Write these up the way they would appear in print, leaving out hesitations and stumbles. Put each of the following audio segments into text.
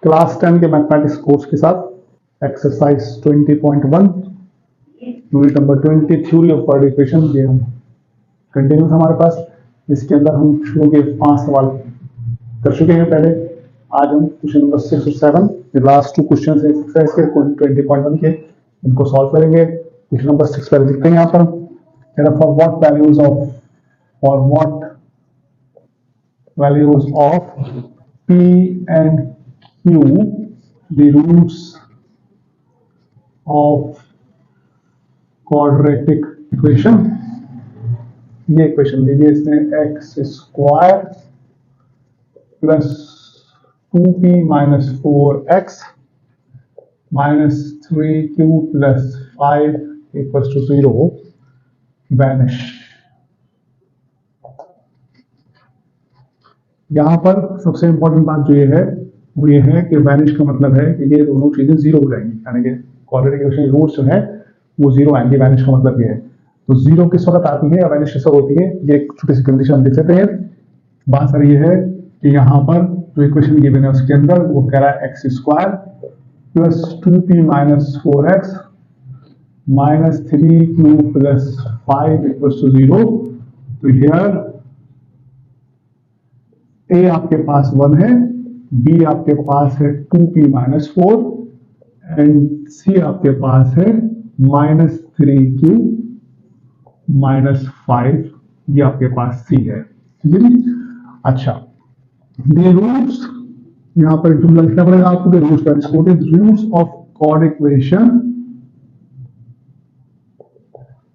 Class 10 के mathematics course के साथ exercise 20.1 unit number 20 theory of coordinate equation ये हम कंटिन्यूस हमारे पास। इसके अंदर हम शुरू के 5 सवाल कर चुके हैं पहले। आज हम क्वेश्चन नंबर 6 और 7 लास्ट 2 क्वेश्चन है एक्सरसाइज के 20.1 के, इनको सॉल्व करेंगे। क्वेश्चन नंबर 6 पहले लिखते हैं यहाँ पर, for what values of P and Q the roots of quadratic equation। ये इक्वेशन लीजिए, इसमें x square plus 2p minus 4x minus 3q plus 5 equals to 0 vanish. यहां पर सबसे इंपॉर्टेंट बात जो ये है वो ये है कि वैनिश का मतलब है कि ये दोनों चीजें जीरो हो जाएंगी, यानी कि क्वाड्रेटिक इक्वेशन रूट्स जो है वो जीरो आएंगे। वैनिश का मतलब ये है, तो जीरो किस वक्त आती है या वैनिश किस वक्त होती है, ये एक छोटी सी कंडीशन देख सकते हैं। बात सर ये है कि यहाँ पर जो इक्वेशन गिवन है उसके अंदर वो कह रहा है x square plus 2p minus 4x minus 3q plus 5 equals to 0। तो हियर ए आपके पास 1 है, बी आपके पास है 2p माइनस 4 एंड सी आपके पास है माइनस 3q माइनस 5, ये आपके पास सी है। ठीक है जी। अच्छा, ये रूट्स यहां पर जुमला लिखना पड़ेगा आपको कि रूट्स ऑफ कोऑर्डिनेट इक्वेशन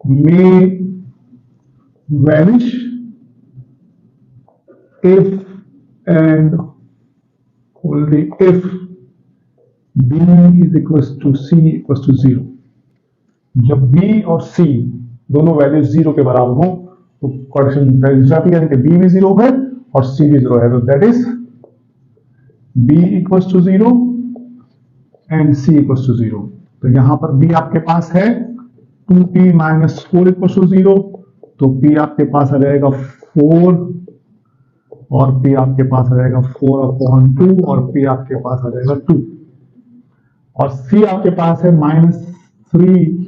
में vanish if and only if b is equals to c equals to 0। जब b और c दोनों वैल्यू 0 के बराबर हो तो कोऑर्डिनेट वैल्यू जाती है, यानी कि b भी 0 है और c भी 0 है, तो that is b equals to 0 and c equals to 0। तो यहां पर b आपके पास है 2p माइनस 4 equals to 0, तो p आपके पास आ जाएगा 4 और p आपके पास आ जाएगा 4/2 और p आपके पास आ जाएगा 2, और c आपके पास है minus 3q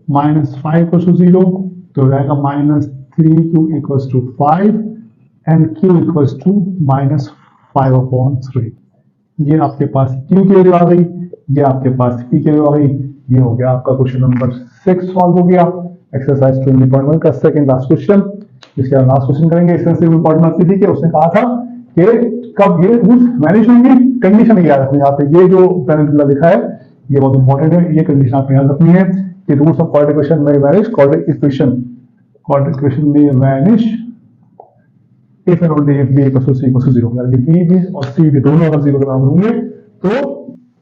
minus 5 equals to 0, तो रहेगा minus 3q equals to 5 and q equals to minus 5/3। ये आपके पास q की वैल्यू आ गई, ये आपके पास p की वैल्यू आ गई। ये हो गया आपका क्वेश्चन नंबर 6 सॉल्व हो गया, एक्सरसाइज 20.1 का सेकंड लास्ट क्वेश्चन। इसके बाद लास्ट क्वेश्चन करेंगे। इसमें से इंपॉर्टेंट बात थी कि उसने कहा था कि कब ये रूट्स वैनिश होंगी, कंडीशन याद रखनी है। यहाँ पे ये जो पैरेंट लिखा है ये बहुत इंपॉर्टेंट है, ये कंडीशन आपको याद रखनी है कि रूट्स ऑफ कोऑर्डिनेट इक्वेशन में वैनिश, कोऑर्डिनेट इक्वेशन में vanish if and only if b equals to c equals to 0, यानी कि b और c भी दोनों अगर 0 के बराबर होंगे तो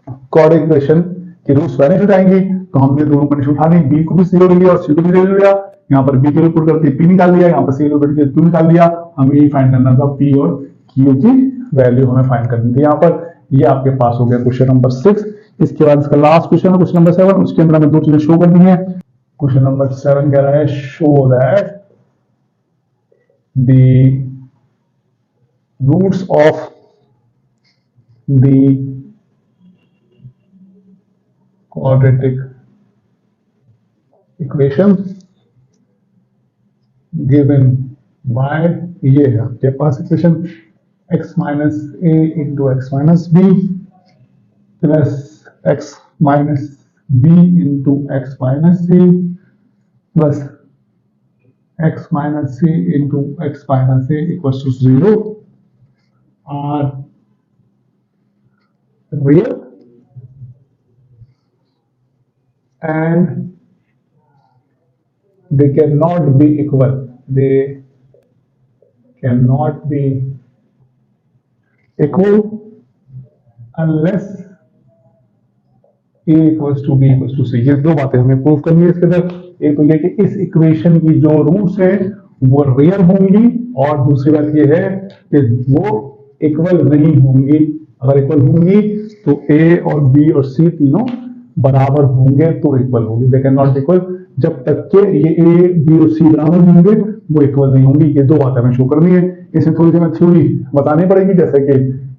कोऑर्डिनेट इक्वेशन के रूट्स वैनिश हो जाएंगे। तो हमने दोनों कंडीशन उठा ली, b को भी 0 ले लिया और c को भी 0 ले लिया। यहाँ पर b के ऊपर करके p निकाल लिया, यहाँ पर c के ऊपर करके q निकाल लिया। हमें ये फाइंड करना था p और q की वैल्यू हमें फाइंड करनी थी। यहाँ पर ये आपके पास हो गया क्वेश्चन नंबर 6। इसके बाद इसका लास्ट क्वेश्चन है क्वेश्चन नंबर 7। उसके अंदर हमें दो चीजें शो करनी है। क्वेश्चन नंबर 7 कह रहा है show that the roots of the quadratic equation given by, ये है आपके पास equation x minus a into x minus b plus x minus b into x minus c plus x minus c into x minus a equals to 0 are real and they cannot be equal. They cannot be equal unless a equals to b equals to c। ये दो बातें हमें prove करनी है इसके अंदर। एक तो ये कि इस इक्वेशन की जो रूट्स है वो रियल होंगी, और दूसरी बात ये है कि वो इक्वल नहीं होंगी। अगर इक्वल होंगी तो a और b और c तीनों बराबर होंगे तो इक्वल होंगे। दे कैन नॉट इक्वल, जब तक के ये ए बी और सी बराबर होंगे वो इक्वल नहीं होंगी। ये दो बातें हमें शो करनी है। इसमें थोड़ी सी हमें थ्योरी बतानी पड़ेगी, जैसे कि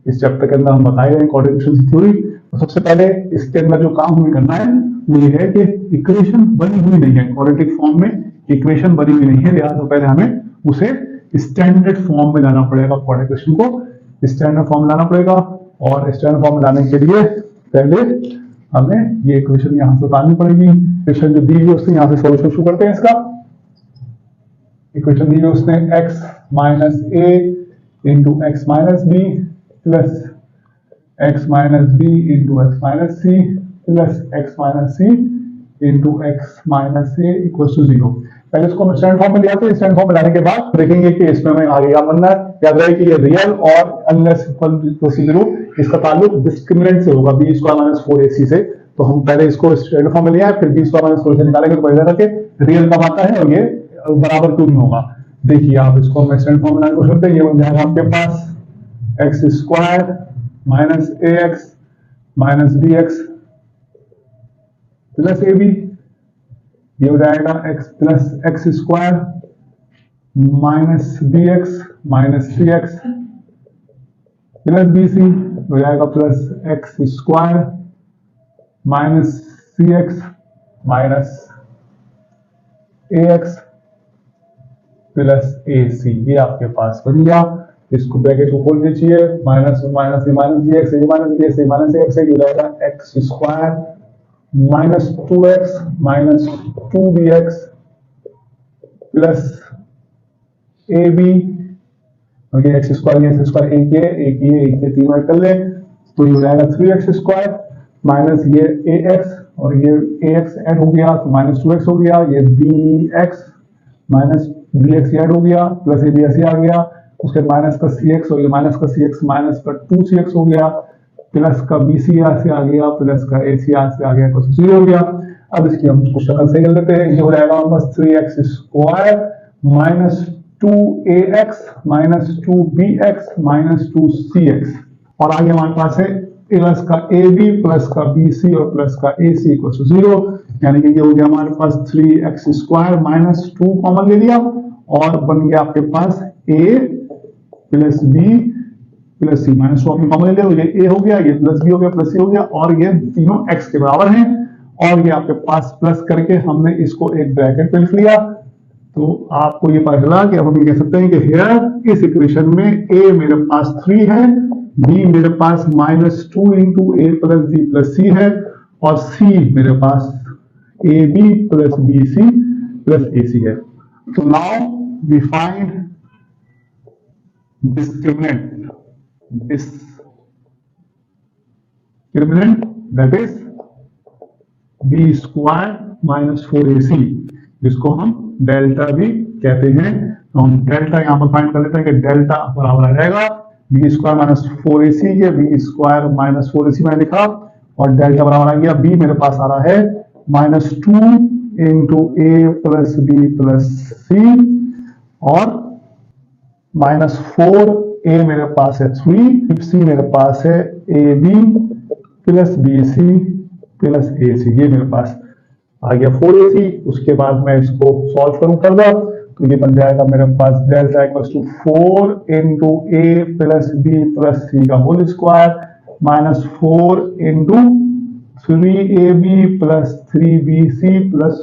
इस चैप्टर के अंदर हम बताए गए क्वाड्रेटिक इक्वेशन की थ्योरी। तो सबसे पहले इसके अंदर जो काम हमें करना है वो ये है कि इक्वेशन बनी हुई नहीं है, क्वाड्रेटिक फॉर्म में इक्वेशन बनी हुई नहीं है, लिहाजा तो पहले हमें उसे स्टैंडर्ड फॉर्म में लाना पड़ेगा, क्वाड्रेटिक इक्वेशन को स्टैंडर्ड फॉर्म में लाना पड़ेगा। और स्टैंडर्ड फॉर्म में लाने के लिए पहले हमें ये इक्वेशन यहां से उतारनी पड़ेगी। इक्वेशन जो दी हुई है उससे यहां से सॉल्यूशन शुरू करते हैं। इसका इक्वेशन दी हुई है उसने x minus a into x minus b plus x minus b into x minus c plus x minus c into x minus a equal to 0। पहले इसको हम स्टैंडर्ड फॉर्म में ले आते हैं। स्टैंडर्ड फॉर्म में लाने के बाद देखेंगे कि इसमें हमें आगे क्या बनना है। याद रहे कि ये रियल और अनलेस इक्वल टू 0 इसका ताल्लुक डिस्क्रिमिनेंट से होगा, बी स्क्वायर माइनस 4ac से। तो हम पहले इसको स्टैंडर्ड फॉर्म में ले आए, फिर बी स्क्वायर माइनस 4 से निकालेंगे तो पहले रखे रियल कब आता है और ये बराबर क्यों नहीं होगा। देखिए आप इसको हम स्टैंडर्ड फॉर्म में लाने को करते हैं। ये बन जाएगा आपके पास x square minus a x minus b x plus a b, ये हो जाएगा x plus x square minus b x minus c x plus b c, हो जाएगा plus x square minus c x minus a x plus a c. ये आपके पास बन गया। इसको ब्रैकेट को खोल दीजिए, minus minus minus b x minus b x minus a x, ये हो जाएगा x square minus 2x minus 2bx plus a b, x square एक ये तीनों कर ले तो ये हो जाएगा 3x स्क्वायर माइनस ये ax और ये ax ऐड हो गया तो माइनस 2x हो गया, ये bx माइनस bx ऐड हो गया प्लस ये ऐसे आ गया, उसके माइनस का cx और ये माइनस का cx माइनस का 2cx हो गया प्लस का BC यहाँ से आ गया प्लस का AC यहाँ से आ गया तो 0 हो गया। अब इसकी हम कुछ शक्ल सही कर देते हैं। ये हो जाएगा बस 3x square minus 2ax minus 2bx minus 2cx और आगे हमारे पास है प्लस का AB प्लस का BC और प्लस का AC इक्वल टू 0, यानी कि ये हो गया हमारे पास 3x स्क्वायर माइनस 2 कॉमन ले लिया और बन गया आपके पास a plus b plus c minus 2 अपने कॉमन ले लिया, ये a हो गया, ये प्लस b हो गया प्लस c हो गया और ये तीनों x के बराबर हैं और ये आपके पास प्लस करके हमने इसको एक ब्रैकेट में लिख लिया। तो आपको ये पता चला कि अब हम कह सकते हैं कि हियर इस इक्वेशन में a मेरे पास 3 है, b मेरे पास minus 2 into a plus b plus c है और c मेरे पास a b plus b c plus a c है। तो now we find discriminant that is b square minus 4ac, जिसको हम डेल्टा भी कहते हैं। तो हम डेल्टा यहाँ पर फाइंड कर लेते हैं कि डेल्टा बराबर आ जाएगा b स्क्वायर माइनस 4ac, ये b स्क्वायर माइनस 4ac मैंने लिखा और डेल्टा बराबर आ गया b मेरे पास आ रहा है minus 2 into a plus b plus सी और माइनस 4 a मेरे पास है 3, c मेरे पास है a b plus b c plus a c, ये मेरे पास आ गया 4ac। उसके बाद मैं इसको सॉल्व करूं फर्दर तो ये बन जाएगा मेरे पास delta equals to 4 into a plus b plus c का whole square minus 4 into 3ab plus 3bc plus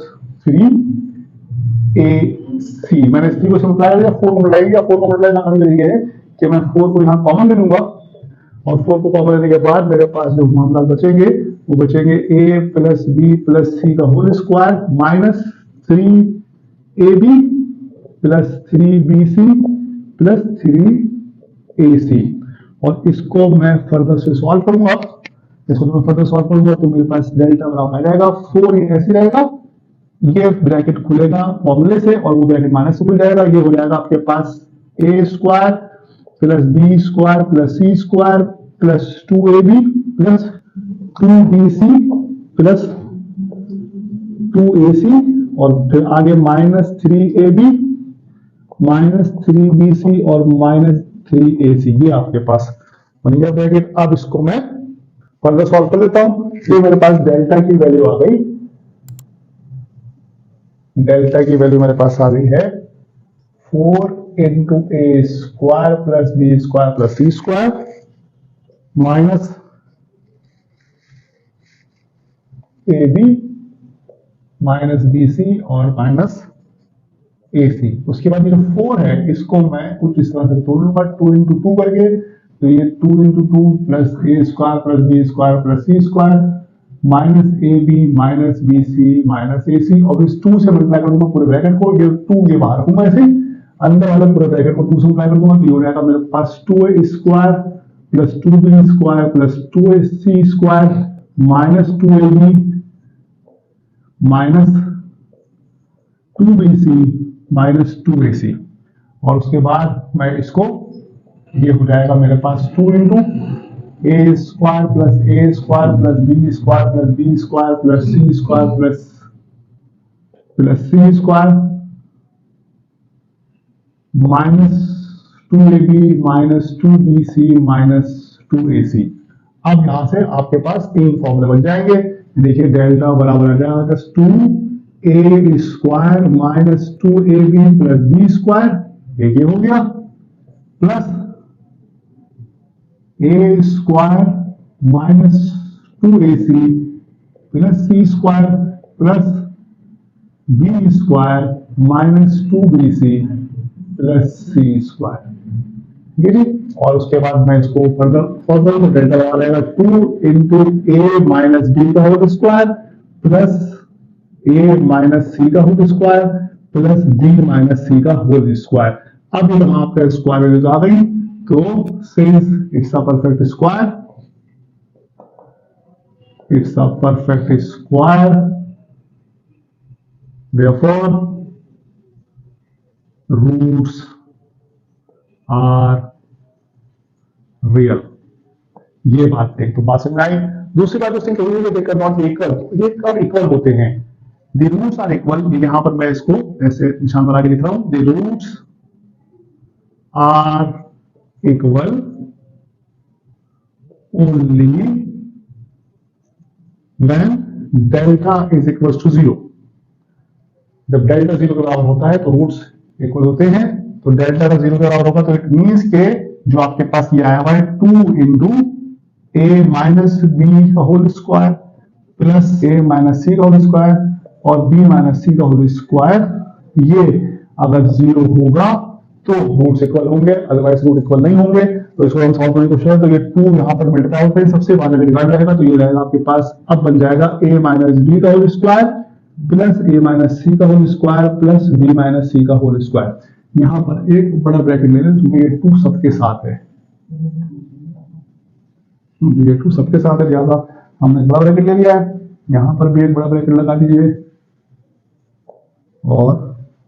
3ac। मैंने इस को सिंप्लाई किया, 4 मल्टीप्लाई किया, 4 को मल्टीप्लाई ना करने के लिए कि मैं 4 को यहाँ कॉमन ले लूंगा और 4 को कॉमन लेने के बाद मेरे पास जो मामला बचेंगे वो बचेंगे a plus b plus c का whole square minus 3ab plus 3bc plus 3ac और इसको मैं फर्दर से सॉल्व करूंगा। इसको मैं फर्दर सॉल्व करूंगा तो मेरे पास डेल्टा बराबर आ जाएगा 4, ये ऐसे रहेगा, ये ब्रैकेट खुलेगा फॉर्मूले से और वो ब्रैकेट माइनस से खुल जाएगा, ये हो जाएगा आपके पास a square plus b square plus c square plus 2ab plus 2bc plus 2ac और फिर आगे माइनस 3ab माइनस 3bc और माइनस 3ac, ये आपके पास बन गया ब्रैकेट। अब इसको मैं फर्दर सॉल्व कर लेता हूं। ये मेरे पास डेल्टा की वैल्यू आ गई, डेल्टा की वैल्यू मेरे पास आ गई है 4 into a square plus b square plus c square minus a b minus b c और माइनस ए सी। उसके बाद ये जो 4 है इसको मैं कुछ इस तरह से तोड़ लूंगा 2 इंटू 2 करके, तो ये 2 into 2 plus a square plus b square plus c square minus a b minus b c minus a c, और इस 2 से मल्टीप्लाई कर दूंगा पूरे ब्रैकेट को, ये 2 ये बाहर रखूंगा ऐसे, अंदर वाले पूरे ब्रैकेट को 2 से मल्टीप्लाई कर दूंगा, तो ये हो जाएगा मेरे पास 2a square plus 2b square plus 2ac square minus 2ab minus 2bc minus 2ac, और उसके बाद मैं इसको, ये हो जाएगा मेरे पास 2 into a square plus b square plus b square plus c square plus c square minus 2ab minus 2bc minus 2ac। अब यहां से आपके पास 3 फॉर्मूले बन जाएंगे। देखिए डेल्टा बराबर आ जाएगा 2a square minus 2ab plus b square, ये हो गया, plus a square minus 2ac plus c square plus b square minus 2bc plus c square, ठीक है जी। और उसके बाद मैं इसको फर्दर डेल्टा लगा रहेगा 2 इंटू ए माइनस बी का whole square plus a minus c का whole square plus b minus c का होल स्क्वायर। अब यहां पर स्क्वायर वैल्यूज आ गई, तो since it's a perfect square, it's a perfect square, therefore roots are real। ये बात एक तो बात समझ आई। दूसरी बात दोस्तों नॉट इक्वल, ये कब इक्वल होते हैं? द रूट्स आर इक्वल, यहां पर मैं इसको ऐसे निशान बना के लिख रहा हूं, the roots are equal only when delta is equals to 0। जब डेल्टा 0 के बराबर होता है तो रूट्स इक्वल होते हैं, तो डेल्टा का 0 के बराबर होगा तो इट मींस के जो आपके पास ये आया हुआ है 2 इंटू ए माइनस बी का whole square plus a minus c का होल स्क्वायर और बी माइनस सी का होल स्क्वायर, ये अगर 0 होगा तो रूट्स इक्वल होंगे, अदरवाइज रूट इक्वल नहीं होंगे। तो इसको हम सॉल्व करने की कोशिश करें, तो ये 2 यहाँ पर मल्टीप्लाई होते हैं सबसे, बाद में डिवाइड रहेगा, तो ये रहेगा आपके पास, अब बन जाएगा a माइनस बी का whole square plus a minus c का whole square plus b minus c का होल स्क्वायर। यहाँ पर एक बड़ा ब्रैकेट ले लें क्योंकि ये 2 सबके साथ है, ये 2 सबके साथ है, ज्यादा हमने बड़ा ब्रैकेट ले लिया है, यहाँ पर भी एक बड़ा ब्रैकेट लगा दीजिए और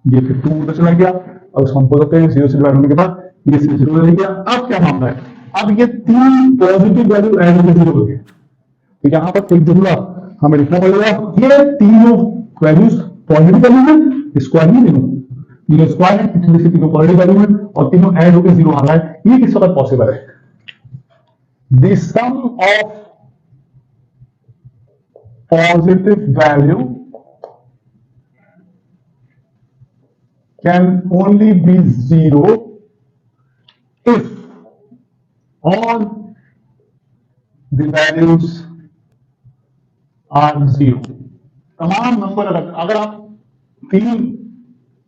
ये फिर 2 उधर चला गया। अब उसको हम बोलते हैं 0 से डिवाइड होने के बाद ये 0 रह गया। अब क्या मामला है, अब ये 3 पॉजिटिव वैल्यू ऐड होकर 0 हो गए, तो यहाँ पर एक जुमला हमें लिखना पड़ेगा, ये तीनों वैल्यूज पॉजिटिव वैल्यू है, स्क्वायर नहीं तीनों स्क्वायर है, तीनों पॉजिटिव वैल्यू है और तीनों ऐड होकर 0 आ रहा है, ये किस वक्त पॉसिबल है? The sum of positive value can only be 0 if all the values are 0। तमाम नंबर अगर आप 3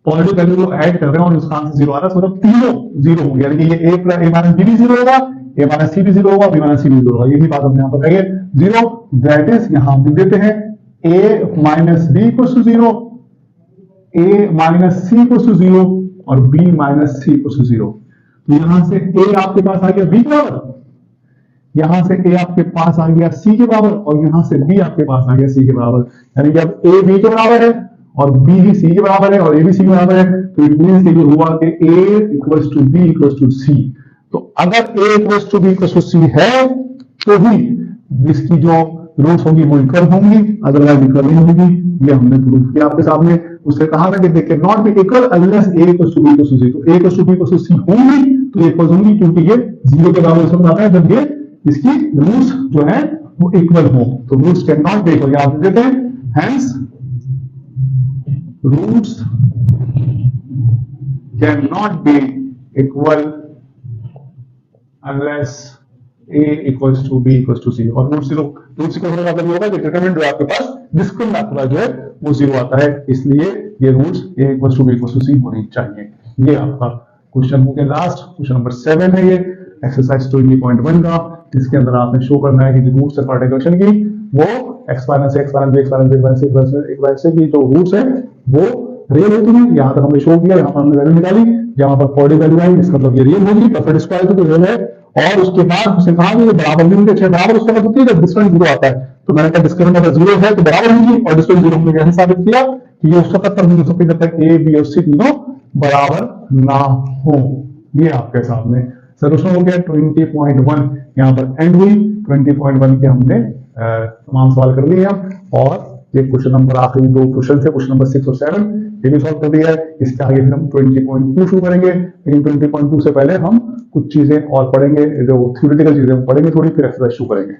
पॉजिटिव वैल्यू को ऐड कर रहे हैं और उसका आंसर 0 आ रहा है, मतलब तीनों 0 होंगे, यानी कि ये a माइनस बी भी 0 होगा, a माइनस सी भी 0 होगा, b माइनस सी भी 0 होगा। यही बात हमने यहाँ पर कही है 0, दैट इज यहां हम देते हैं a minus b equals to 0, a minus c equals to 0 और b minus c equals to 0। तो यहां से a आपके पास आ गया b के बराबर, यहां से a आपके पास आ गया c के बराबर और यहां से b आपके पास आ गया c के बराबर, यानी कि अब a b के बराबर है और b भी c के बराबर है और a भी c के बराबर है, तो इट मींस कि हुआ कि a equals to b equals to c। तो अगर a equals to b equals to c है तो ही इसकी जो रूट्स होंगी वो इक्वल होंगी, अदरवाइज इक्वल नहीं होगी। ये हमने प्रूफ किया आपके सामने। उससे कहा ना कि देखिए not be equal unless a equals to b equals to c, तो a equals to b equals to c होंगी तो इक्वल होंगी, क्योंकि ये 0 के बराबर सब आता है जब ये इसकी रूट्स जो है वो इक्वल हो। तो roots can not be equal, आप देते हैं hence roots can not be equal unless a equals to b equals to c और रूट जीरो का मतलब ये होगा कि डिटरमिनेंट जो आपके पास डिस्क्रिमिनेंट जो है वो जीरो आता है, इसलिए ये roots a equals to b equals to c होने चाहिए। ये आपका क्वेश्चन हो गया लास्ट, क्वेश्चन नंबर 7 है ये एक्सरसाइज 20.1 का। इसके अंदर आपने शो करना है कि जो रूट्स है क्वाड्रेटिक की वो एक्सपोनेंस की जो रूट्स है वो रियल होती है। यहाँ तक हमने शो किया, यहाँ पर हमने वैल्यू निकाली, जहां पर पॉडी वैल्यू आई इसका मतलब ये रियल होगी, परफेक्ट स्क्वायर तो रियल है। और उसके बाद उसने कहा कि बराबर भी होंगे, बराबर उसका मतलब होती है जब डिस्टेंस जीरो आता है, तो मैंने कहा डिस्टेंस अगर जीरो है तो बराबर होंगी, और डिस्टेंस जीरो हमने कैसे साबित किया कि ये उस वक्त तक होंगे जब तक ए बी और सी तीनों बराबर ना हो। ये आपके सामने सोल्यूशन हो गया 20.1 यहाँ पर एंड हुई। 20.1 के हमने तमाम सवाल कर लिए हैं और ये क्वेश्चन नंबर आखिरी दो क्वेश्चन थे, क्वेश्चन नंबर 6 और 7 ये भी सॉल्व कर दिया है। इसके आगे फिर हम 20.2 शुरू करेंगे, लेकिन 20.2 से पहले हम कुछ चीजें और पढ़ेंगे, जो थ्योरेटिकल चीजें पढ़ेंगे थोड़ी, फिर एक्सरसाइज शुरू करेंगे।